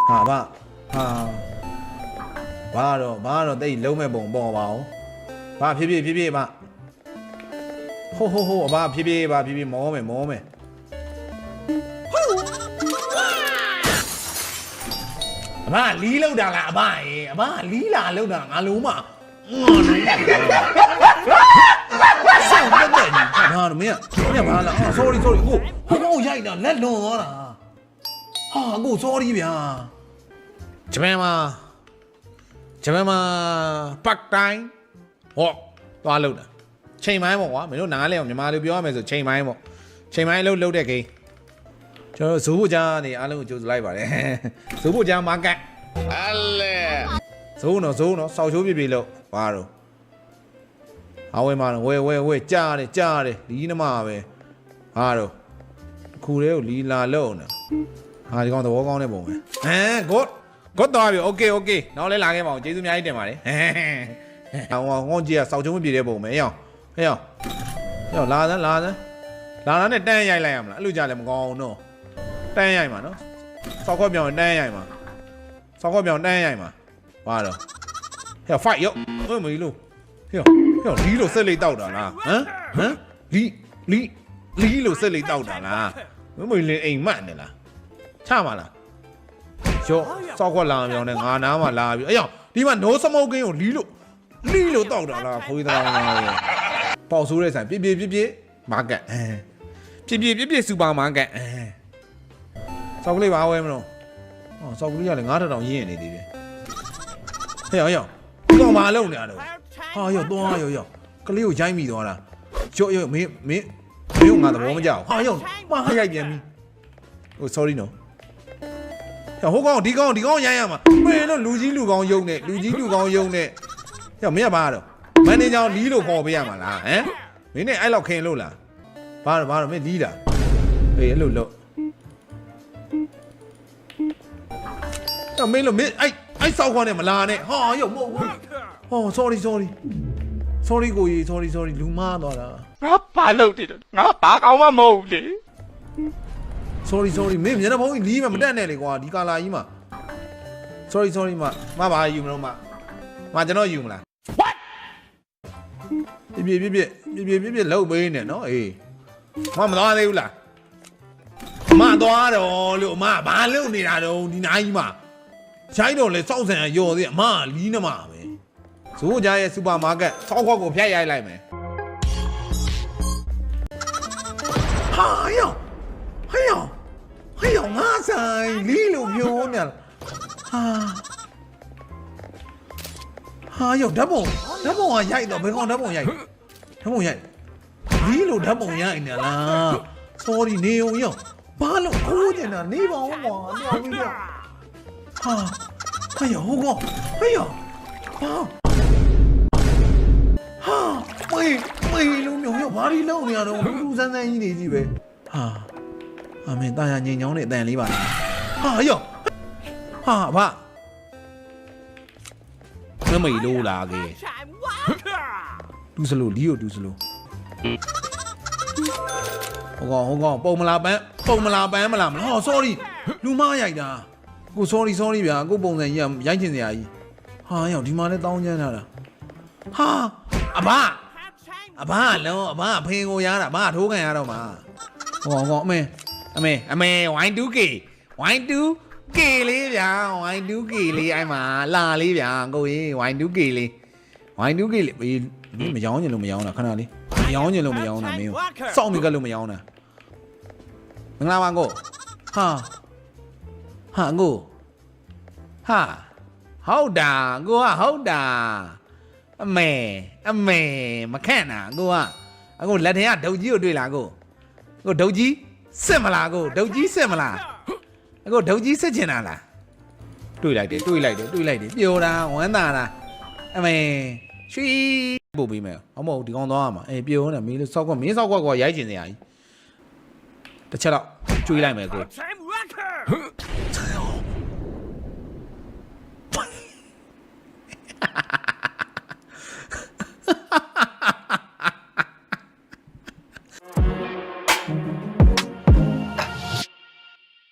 ဟာဘာတော့တိတ်လုံးမဲ့ပုံပေါ်ပါအောင်ဘာဖြည်းဖြည်းပါဟိုအဘဖြည်းဖြည်းမောမယ်အဘလီးလောက်တာလားအဘရေအဘလီးလာလောက်တာငါလုံးမဆောင်းတဲ့တယ်ဟာမင်းဘာလား sorry ကိုရိုက်တာလက်လွန်သွားတာဟာကို sorry ဗျာဂျပန်မှာပတ်တိုင်းဟောသွားလို့တာချိန်ပိုင်းပေါ့ကွာမင်းတို့နားလဲအောင်မြန်မာလိုပြောရမယ်ဆိုချိန်ပိုင်းပေါ့ချိန်ပိုင်းလှုပ်တဲ့ဂိမ်းကျွန်တော်ဇိုးဖို့ကြားနေအားလုံးကိုကြိုးလိုက်ပါတယ်ဇိုးဖို့ကြားမာကတ်အဲ့လေဇိုးနော်စောက်ချိုးပြလို့ဘာတော့အဝဲမှာဝဲကြားတယ်လီးနမပဲဘာတော့ခုလေးကိုလီလာလို့နော်ဟာဒီကောင်သဘောကောင်းတဲ့ပုံပဲဂတ်သွားပြီโอเคနောက်လဲလာခဲ့ပါအောင်ကျေးဇူးအများကြီးတင်ပါတယ်ငေါ့ကြီးကစောက်ချုံးမပြေတဲ့ပုံပဲဟဲ့လာစမ်းနဲ့တန်းရိုက်လိုက်ရမလားအဲ့လိုကြလည်းမကောင်းအောင်နော်တန်းရိုက်မှာနော်စောက်ခွက်ပြောင်းတန်းရိုက်မှာဘာတော့ဟဲ့ fight ရောမီလို့ဟဲ့လီလို့ဆက်လေးတောက်တာလားဟမ်လီလို့ဆက်လေးတောက်တာလားမင်းလေးအိမ်မက်နေလားချပါလားရောစောက်ခွက်လာပြောင်းနေငါနားမှာလာပြီအေးဒီမှာ no smoking ကိုလီလို့တောက်တာလားခွေးသားပေါက်ဆိုးတဲ့ဆိုင်ပြည့်မာကတ်ပြည့်စူပါမာကတ်စောက်ကလေးပါဝဲမလို့စောက်ကလေးကလည်း9000ရင်းနေသေးတယ်ဟဲ့ကောင်မလုံးနေရတော့ဟာသွားကလေးကိုရိုက်မိသွားတာမင်းငါသဘောမကြောက်ဟာမာရိုက်ပြန်ပြီဟို sorry နော်ဟိုကောင်ဒီကောင်ရိုက်ရမှာမင်းတို့လူကြီးလူကောင်ယုံနဲ့မင်းကဘာတော့မန်နေဂျာလီလို့ခေါ်ပေးရမှာလားဟမ်မင်းနဲ့အဲ့လောက်ခင်လို့လားဘာတော့မင်းလီးတာအေးအဲ့လိုလို့မင်းအဲ့စောက်ခွန်းနဲ့မလာနဲ့ဟာမဟုတ်ဘူးဟော sorry ကိုကြီး sorry လူမားသွားတာငါဘာလုပ်တယ်ငါဘာကောင်းမှမဟုတ်လေ sorry မင်းမျက်နှာဖုံးကြီးလီးမတက်နဲ့လေကွာဒီကာလာကြီးမှာ sorry မဘာယူမလို့မကျွန်တော်ယူမလား what ပြည့်လောက်ပေးနေနော်အေးမသွားသေးဘူးလားမသွားတော့လို့အမဘာလုပ်နေတာတော့ဒီနားကြီးမှာချိုင်းတော့လေစောက်ဆန်ရော်သေးအမလီးနမပဲဇိုးကြားရဲ့စူပါမားကတ်စောက်ခွက်ကိုဖျက်ရိုက်လိုက်မယ်ဟာငါဆိုင်လီးလို့ပြောနေလားဟာဓာတ်ပုံကရိုက်တော့ဘယ်ကောင်ဓာတ်ပုံရိုက်လီးလို့ဓာတ်ပုံရိုက်နေလား sorry နေအောင်ဘာလို့ခိုးနေတာနေပါဦးကွာတော်ပြီဟာဟိုကောင်မေးလုံးမျိုးဘာလို့လုံနေရတော့လူစမ်းကြီးနေကြီးပဲအမေတာရငြိမ်ချောင်းနဲ့အတန်လေးပါလားမမေလို့လာခဲ့တူစလို့လီယိုတူစလို့ဟိုကောင်ပုံမလာပန်းမလားဟော sorry လူမရိုက်တာကို sorry ဗျာကိုပုံစံကြီးရိုက်ချင်စရာကြီးဟာဒီမှာလည်းတောင်းချမ်းထားတာဟာအဘလုံးအဘဖင်ကိုရတာအဘထိုးခံရတော့မှာဟောအမေY2K လေးဗျာ Y2K လေးအဲ့မှာလာလေးဗျာကိုကြီး Y2K လေးမင်းမရောင်းချင်လို့မရောင်းတာခဏလေးမရောင်းချင်လို့မရောင်းတာမင်းစောင့်မိကလို့မရောင်းတာမင်္ဂလာပါကိုဟာကိုဟုတ်တာအမေမခန့်တာကိုလက်ထဲကဒုတ်ကြီးကိုတွေ့လားကိုဒုတ်ကြီးစစ်မလားကိုဒုတ်ကြီးစစ်မလားကိုဒုတ်ကြီးစစ်ချင်တာလားတွေ့လိုက်တယ်ပျော်တာဝမ်းသာတာအမေရွှေပို့ပေးမယ်ဟုတ်မဟုတ်ဒီကောင်သွားရမှာပျော်နေမင်းစောက်ကွက်ရိုက်ချင်စရာကြီးတစ်ချက်တော့ကျွေးလိုက်မယ်ကို